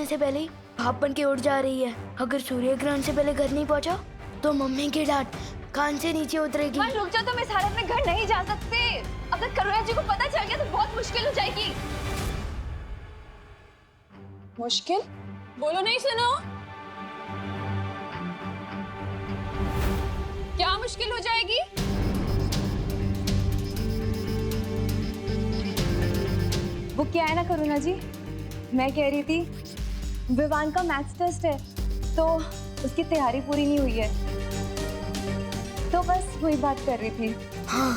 से पहले ही भाप बन के उड़ जा रही है। अगर सूर्य ग्रहण से पहले घर नहीं पहुंचा तो मम्मी की डांट कान से नीचे उतरेगी। रुक जा, तुम इस हालत में घर नहीं जा सकते। अगर करुणा जी को पता चल गया तो बहुत मुश्किल हो जाएगी। मुश्किल? बोलो नहीं, सुनो। क्या मुश्किल हो जाएगी? वो क्या है ना करुणा जी, मैं कह रही थी विवान का मैथ्स टेस्ट है तो उसकी तैयारी पूरी नहीं हुई है, तो बस वही बात कर रही थी। हाँ।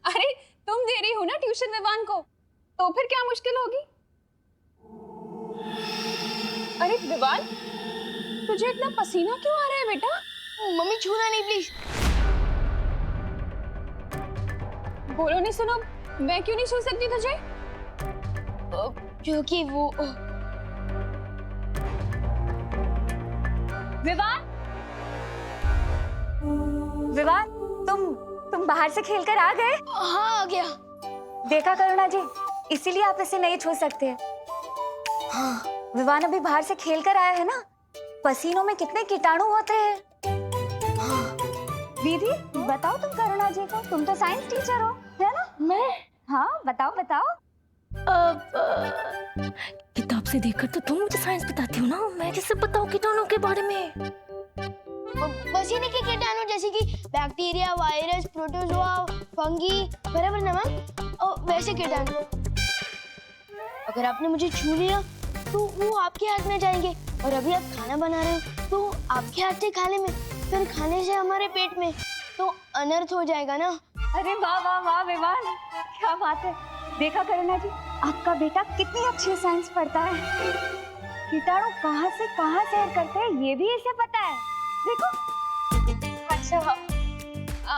अरे तुम दे रही हो ना ट्यूशन विवान को, तो फिर क्या मुश्किल होगी? अरे विवान, तुझे इतना पसीना क्यों आ रहा है बेटा? मम्मी छूना नहीं प्लीज। बोलो नहीं, सुनो। मैं क्यों नहीं छू सकती तुझे? क्योंकि वो विवान, विवान, तुम बाहर से खेलकर आ गए? हाँ आ गया। देखा करुणा जी, इसीलिए आप इसे नहीं छू सकते। हाँ। विवान अभी बाहर से खेलकर आया है ना, पसीनों में कितने कीटाणु होते हैं। हाँ। दीदी बताओ तुम करुणा जी को, तुम तो साइंस टीचर हो, है ना? मैं? हाँ बताओ बताओ। किताब से देखकर तो तुम मुझे साइंस बताती हो ना, मैं कैसे बताऊं कीटाणु के बारे में? पसीने के कीटाणु जैसे कि बैक्टीरिया, वायरस, प्रोटोजोआ, फंगी, बराबर ना मैम? और वैसे कीटाणु अगर आपने मुझे छू लिया तो वो आपके हाथ में जाएंगे, और अभी आप खाना बना रहे हो तो आपके हाथ से खाने में, फिर खाने से हमारे पेट में, तो अनर्थ हो जाएगा ना। अरे वाह वाह वाह विवान, क्या बात है। देखा करुणा जी, आपका बेटा कितनी अच्छी साइंस पढ़ता है। कीटाणु कहाँ से कहाँ सैर करते हैं ये भी इसे पता है, देखो।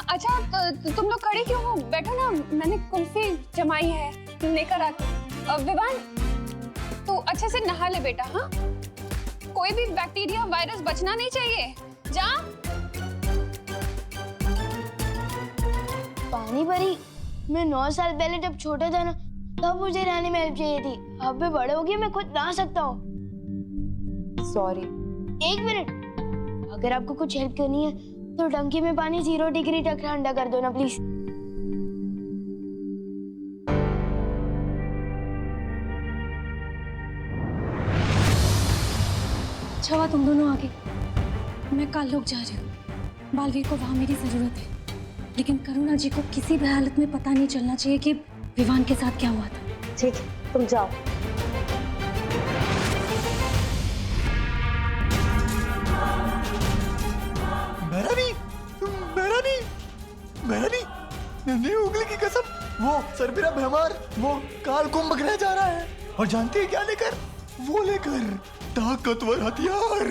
अच्छा तो तुम लोग खड़े क्यों हो? बैठो ना, मैंने कुल्फी जमाई है, लेकर आती। विवान तू अच्छे से नहा ले बेटा। हाँ, कोई भी बैक्टीरिया, वायरस बचना नहीं चाहिए। जा। पानी भरी, मैं 9 साल पहले जब छोटा था ना, तब मुझे नहाने में हेल्प चाहिए थी। अब भी बड़े हो गए, मैं खुद नहा सकता हूँ। सॉरी। 1 मिनट, अगर आपको कुछ हेल्प करनी है तो टंकी में पानी 0 डिग्री तक ठंडा कर दो ना प्लीज। अच्छा हुआ तुम दोनों आगे। मैं कल लोग जा रही हूँ, बालवीर को वहाँ मेरी जरूरत है, लेकिन करुणा जी को किसी भी हालत में पता नहीं चलना चाहिए कि विवान के साथ क्या हुआ था। ठीक है, तुम जाओ। मेहरानी, नन्ही उंगली की कसम, वो सरबिरा भैमार वो काल कुंभ पकड़ने जा रहा है, और जानती है क्या लेकर? वो लेकर ताकतवर हथियार।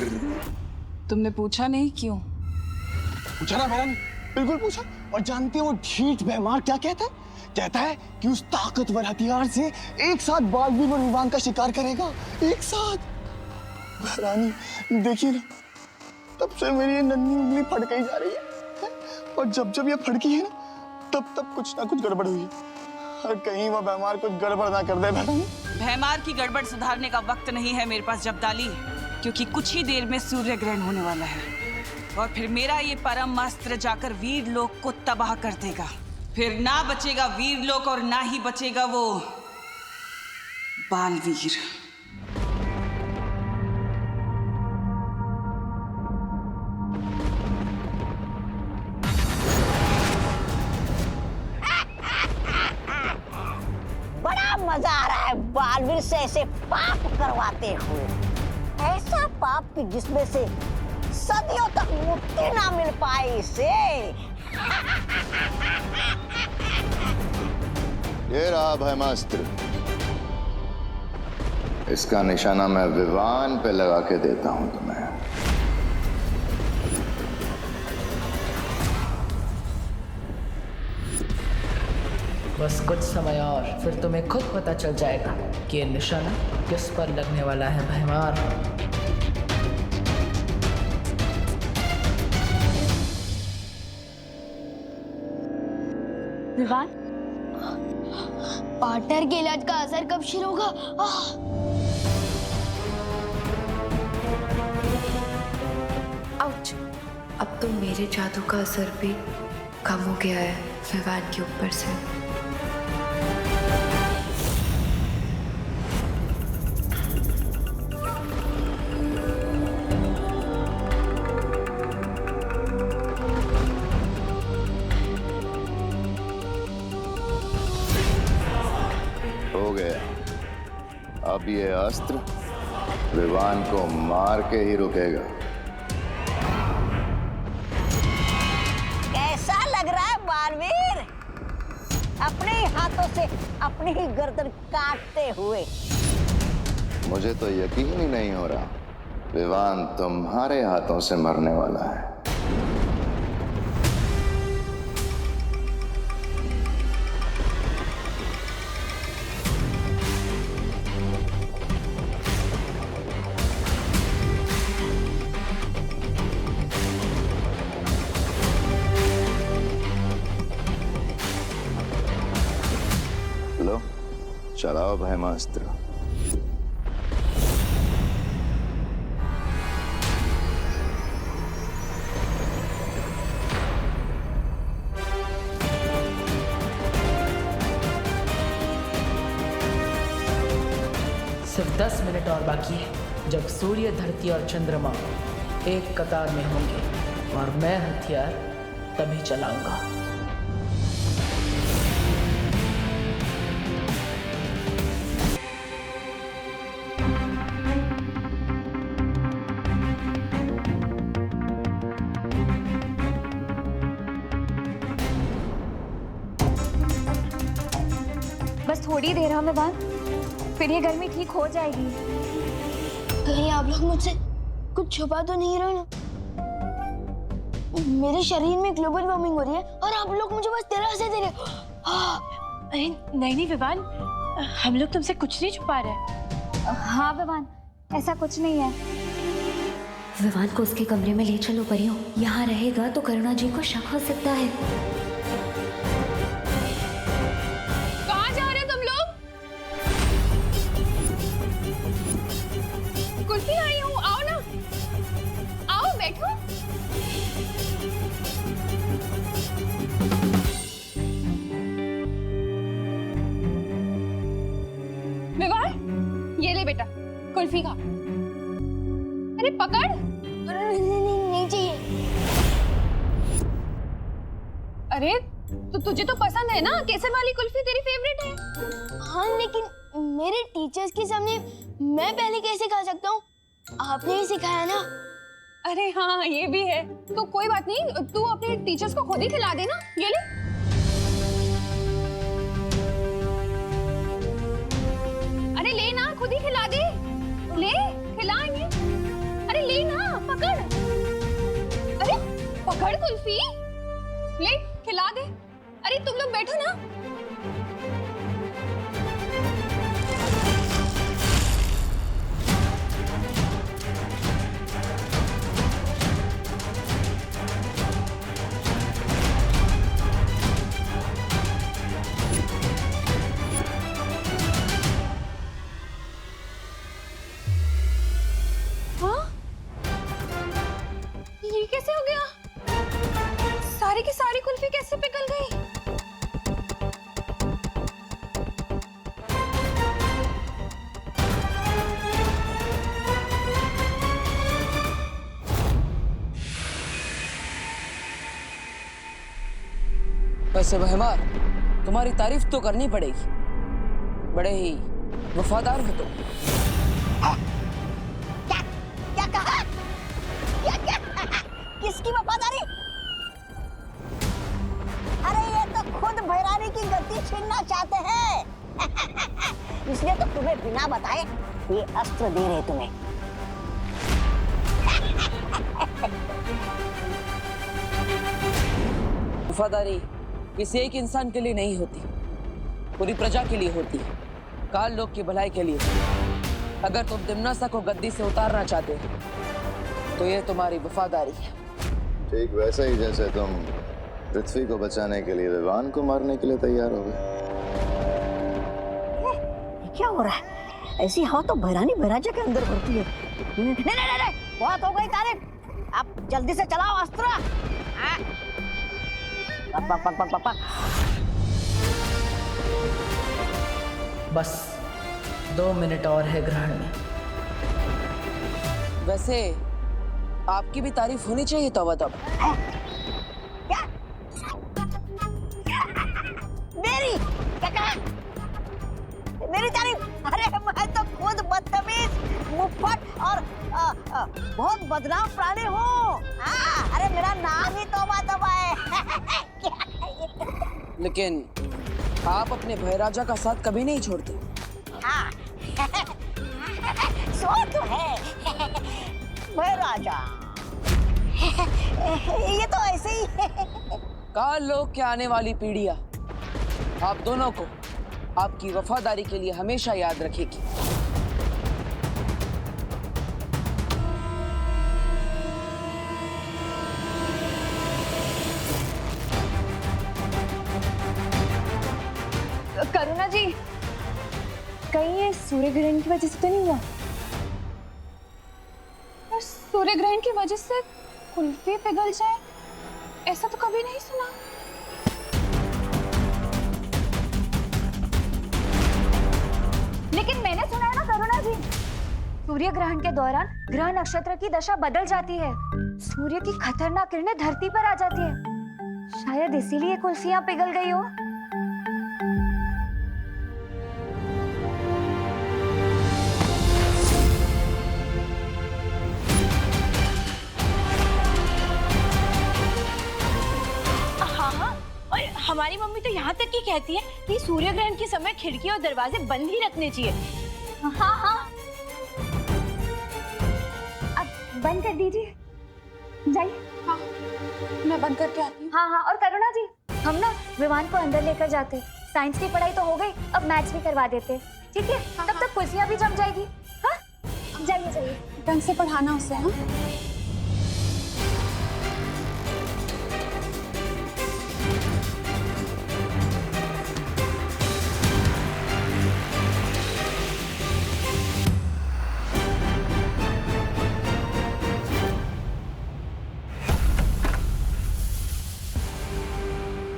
तुमने पूछा नहीं क्यों? पूछा ना मेहरानी, बिल्कुल पूछा। और जानती है वो ढीठ भैमार क्या कहता है? कहता है कि उस ताकतवर हथियार से एक साथ बालवीर और विवान का शिकार करेगा, एक साथ। मेहरानी देखिए ना, तब से मेरी ये नन्ही उंगली फड़कई जा रही है, और जब जब ये फड़की है ना, तब तब कुछ ना कुछ गड़बड़ हुई है। और कहीं वो भैमार कुछ गड़बड़ ना कर दे। भैमार की गड़बड़ सुधारने का वक्त नहीं है मेरे पास जब्दाली, क्योंकि कुछ ही देर में सूर्य ग्रहण होने वाला है, और फिर मेरा ये परम अस्त्र जाकर वीर लोक को तबाह कर देगा। फिर ना बचेगा वीर लोक और ना ही बचेगा वो बालवीर। मजा आ रहा है बालवीर से ऐसे पाप करवाते हुए, ऐसा पाप कि जिसमें से सदियों तक मुक्ति ना मिल पाए इसे। ये रहा ब्रह्मास्त्र, इसका निशाना मैं विवान पे लगा के देता हूं तुम्हें। बस कुछ समय और फिर तुम्हें खुद पता चल जाएगा कि ये निशाना किस पर लगने वाला है भैमार। विवान, पार्टनर के इलाज का असर कब शुरू होगा? अब तो मेरे जादू का असर भी कम हो गया है विवान के ऊपर से। हो गया। अब ये अस्त्र विवान को मार के ही रुकेगा। कैसा लग रहा है बालवीर? अपने ही हाथों से अपनी ही गर्दन काटते हुए। मुझे तो यकीन ही नहीं हो रहा विवान तुम्हारे हाथों से मरने वाला है। लो, चलाओ भयमास्त्र। सिर्फ 10 मिनट और बाकी है जब सूर्य, धरती और चंद्रमा एक कतार में होंगे और मैं हथियार तभी चलाऊंगा। बस थोड़ी देर हमें बाद फिर ये गर्मी ठीक हो जाएगी। कहीं आप लोग मुझसे कुछ छुपा तो नहीं रहे ना? मेरे शरीर में ग्लोबल वार्मिंग हो रही है और आप लोग मुझे बस तरह से दे रहे हो। अरे नहीं नहीं विवान, हम लोग तुमसे कुछ नहीं छुपा रहे। हाँ विवान, ऐसा कुछ नहीं है। विवान को उसके कमरे में ले चलो परियों। यहाँ रहेगा तो करुणा जी को शक हो सकता है। कहाँ जा रहे हो तुम लोग? कुल्फी आई हूँ, आओ ना, आओ बैठो। विवान, ये ले बेटा कुल्फी खा। अरे पकड़। नहीं चाहिए। अरे तो तुझे तो पसंद है ना, केसर वाली कुल्फी तेरी फेवरेट है। हाँ लेकिन मेरे टीचर्स के सामने मैं पहले कैसे खा सकता हूँ? आपने ही सिखाया ना। अरे हाँ ये भी है, तो कोई बात नहीं, तू अपने टीचर्स को खुद ही खिला देना। ये ले। अरे ले ना, खुद ही खिला दे। ले, खिलाएंगे। अरे ले ना, पकड़। अरे पकड़ कुल्फी, ले खिला दे। अरे तुम लोग बैठो ना। हाँ? ये कैसे हो गया? सारी की सारी कुल्फी कैसे पिघल गई? वैसे बहमार, तुम्हारी तारीफ तो करनी पड़ेगी, बड़े ही वफादार हो तुम। क्या क्या कहा? क्या किसकी वफादारी? अरे ये तो खुद भैरानी की गद्दी छीनना चाहते हैं। इसलिए तो तुम्हें बिना बताए ये अस्त्र दे रहे तुम्हें। वफादारी किसी एक इंसान के लिए नहीं होती, पूरी प्रजा के लिए होती है, काल लोग की भलाई के लिए। अगर तुम दिम्नासा को गद्दी से उतारना चाहते हो तो ये तुम्हारी वफादारी है। ठीक वैसे ही जैसे तुम पृथ्वी को बचाने के लिए विवान को मारने के लिए तैयार हो गए। क्या हो रहा है? ऐसी हवा तो भैरानी भैराजा के अंदर भरती है। नहीं, बहुत हो गई तारीफ। अब जल्दी से चलाओ अस्त्र। हाँ। पक पक पक पक पक। बस 2 मिनट और है ग्रहण में। वैसे आपकी भी तारीफ होनी चाहिए तौबा तौबा। क्या? मेरी क्या कहा? मेरी तारीफ? अरे मैं तो खुद बदतमीज, मुफ्फट और बहुत बदनाम प्राणी हूँ। अरे मेरा नाम ही तौबा तौबा है। लेकिन आप अपने भय राजा का साथ कभी नहीं छोड़ते। हाँ। सो तो है भय राजा। ये तो ऐसे ही है। काल लोक के आने वाली पीढ़ियां आप दोनों को आपकी वफादारी के लिए हमेशा याद रखेगी। करुणा जी, कहीं ये सूर्य ग्रहण की वजह से तो नहीं हुआ? और सूर्य ग्रहण की वजह से कुल्फी पिघल जाए, ऐसा तो कभी नहीं सुना। लेकिन मैंने सुना है ना करुणा जी, सूर्य ग्रहण के दौरान ग्रह नक्षत्र की दशा बदल जाती है, सूर्य की खतरनाक किरणें धरती पर आ जाती है। शायद इसीलिए कुल्फियां पिघल गई हो। हमारी मम्मी तो यहाँ तक ही कहती है कि सूर्य ग्रहण के समय खिड़की और दरवाजे बंद ही रखने चाहिए। हाँ हाँ, अब बंद कर दीजिए, जाइए। हाँ, मैं बंद करके आती हूँ। हाँ हाँ, और करुणा जी, हम ना विमान को अंदर लेकर जाते, साइंस की पढ़ाई तो हो गई, अब मैथ्स भी करवा देते, ठीक है? तब तक कुर्सियाँ भी जम जाएगी। हाँ, जाइए जाइए, ढंग से पढ़ाना उसे। हाँ,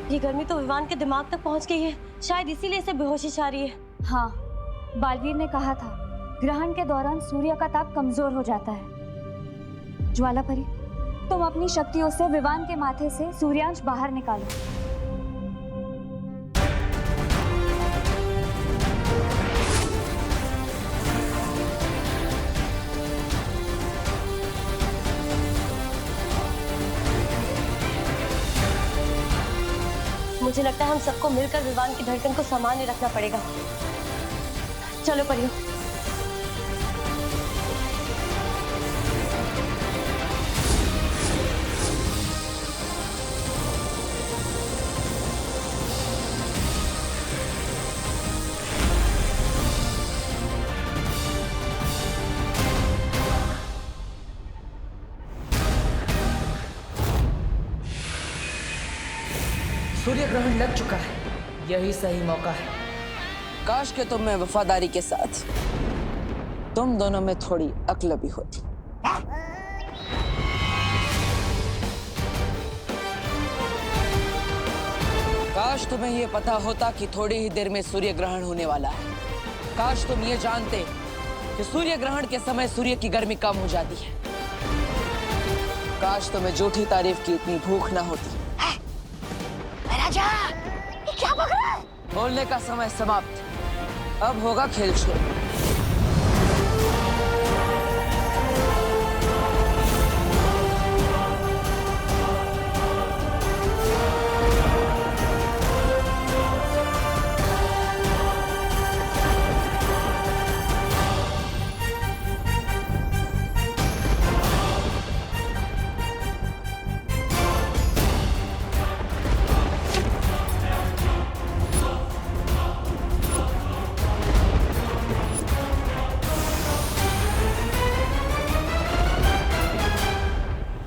ये गर्मी तो विवान के दिमाग तक पहुंच गई है, शायद इसीलिए इसे बेहोशी छा रही है। हाँ, बालवीर ने कहा था ग्रहण के दौरान सूर्य का ताप कमजोर हो जाता है। ज्वालापरी, तुम अपनी शक्तियों से विवान के माथे से सूर्यांश बाहर निकालो। मुझे लगता है हम सबको मिलकर विवान की धड़कन को सामान्य रखना पड़ेगा। चलो परियो। सूर्य ग्रहण लग चुका है, यही सही मौका है। काश के तुम में वफादारी के साथ तुम दोनों में थोड़ी अक्ल भी होती। काश तुम्हें ये पता होता कि थोड़ी ही देर में सूर्य ग्रहण होने वाला है। काश तुम ये जानते कि सूर्य ग्रहण के समय सूर्य की गर्मी कम हो जाती है। काश तुम्हें झूठी तारीफ की इतनी भूख ना होती। राजा, ये क्या बक रहा है? बोलने का समय समाप्त, अब होगा खेल शुरू।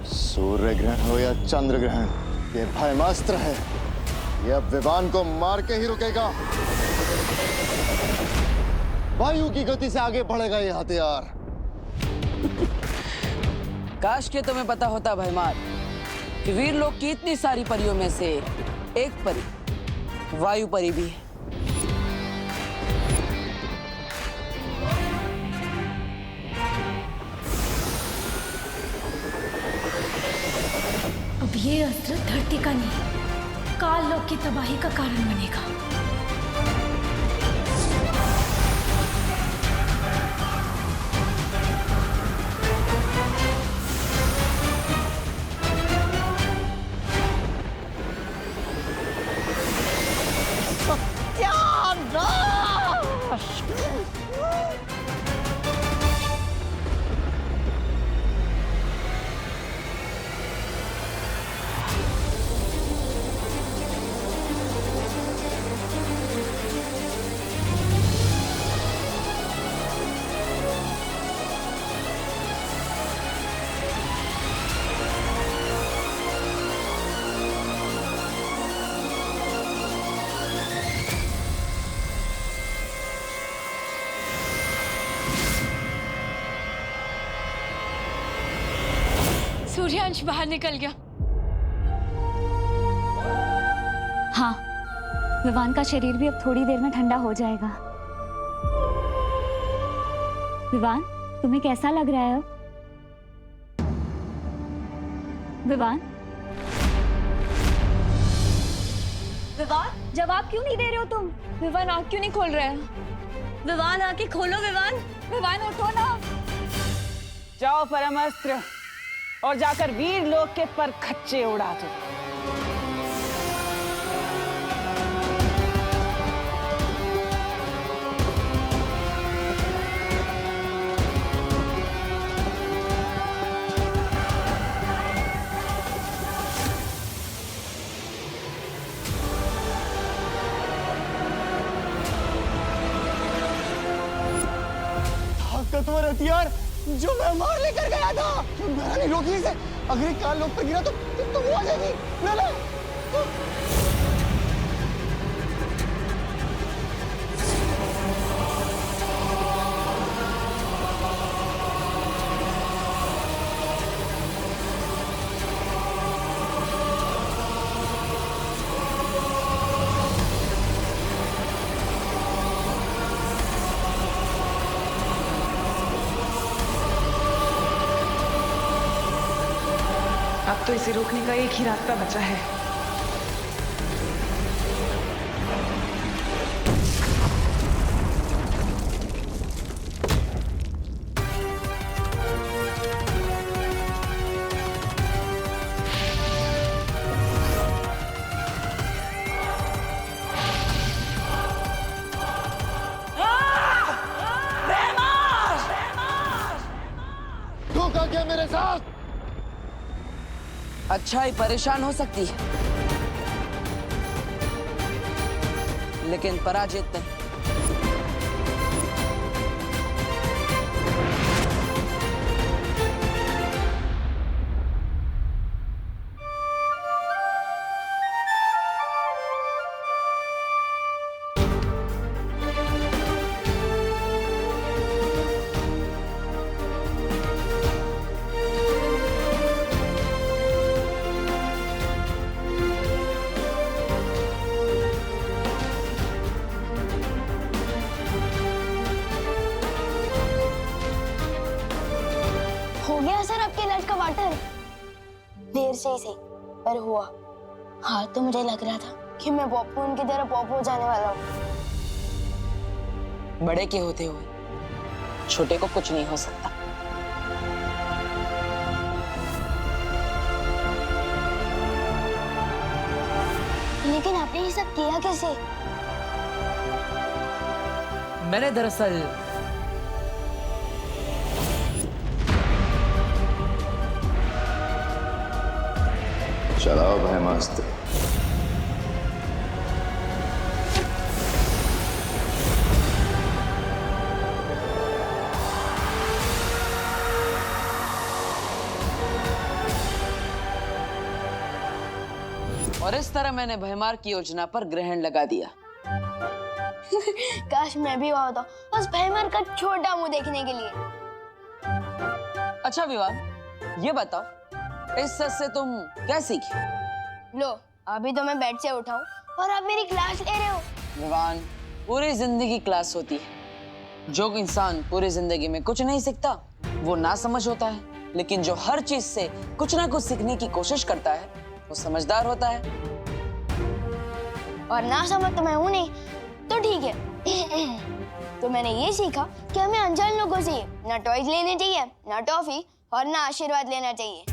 सूर्य ग्रहण हो या चंद्र ग्रहण, ये भयमास्त्र है। ये अब विमान को मार के ही रुकेगा। वायु की गति से आगे बढ़ेगा ये हथियार। काश के तुम्हें पता होता भयमार कि वीर लोग की इतनी सारी परियों में से एक परी वायु परी भी है। अब ये अस्त्र धरती का नहीं, काल लोक की तबाही का कारण बनेगा। सूर्यांश बाहर निकल गया। हाँ, विवान का शरीर भी अब थोड़ी देर में ठंडा हो जाएगा। विवान, तुम्हें कैसा लग रहा है अब? विवान? विवान, जवाब क्यों नहीं दे रहे हो तुम? विवान आँख क्यों नहीं खोल रहे हैं? विवान आँखें खोलो विवान। विवान उठो ना। जाओ परमास्त्र और जाकर वीर लोग के पर खच्चे उड़ा दो। ताकतवर हथियार जो मैं मार लेकर गया था, मैंने रोकी इसे। अगर ये काल लोक पर गिरा तो वो आ जाएगी। ना ना अब तो इसे रोकने का एक ही रास्ता बचा है। धोखा किया मेरे साथ। अच्छा ही परेशान हो सकती है, लेकिन पराजित नहीं। हो गया सर आपके इलाज का वाटर? देर से ही सही पर हुआ। हाँ तो मुझे लग रहा था कि मैं पप्पू उनकी तरह पॉप हो जाने वाला हूँ। बड़े के होते हुए छोटे को कुछ नहीं हो सकता। लेकिन आपने ये सब किया कैसे? मैंने दरअसल चलाओ भयमास्त्र। और इस तरह मैंने भयमार की योजना पर ग्रहण लगा दिया। काश मैं भी वहां होता, बस भयमार का छोटा मुंह देखने के लिए। अच्छा विवान, ये बताओ इस सच से तुम क्या सीखी? लो, अभी तो मैं बेड से उठाऊं और आप मेरी क्लास ले रहे हो। विवान, पूरी जिंदगी क्लास होती है। जो इंसान पूरी जिंदगी में कुछ नहीं सीखता वो ना समझ होता है, लेकिन जो हर चीज से कुछ ना कुछ सीखने की कोशिश करता है वो समझदार होता है। और ना समझ तो मैं हूं नहीं, तो ठीक है। तो मैंने ये सीखा कि हमें अनजान लोगों से ना टॉयज लेने चाहिए, ना टॉफी और ना आशीर्वाद लेना चाहिए।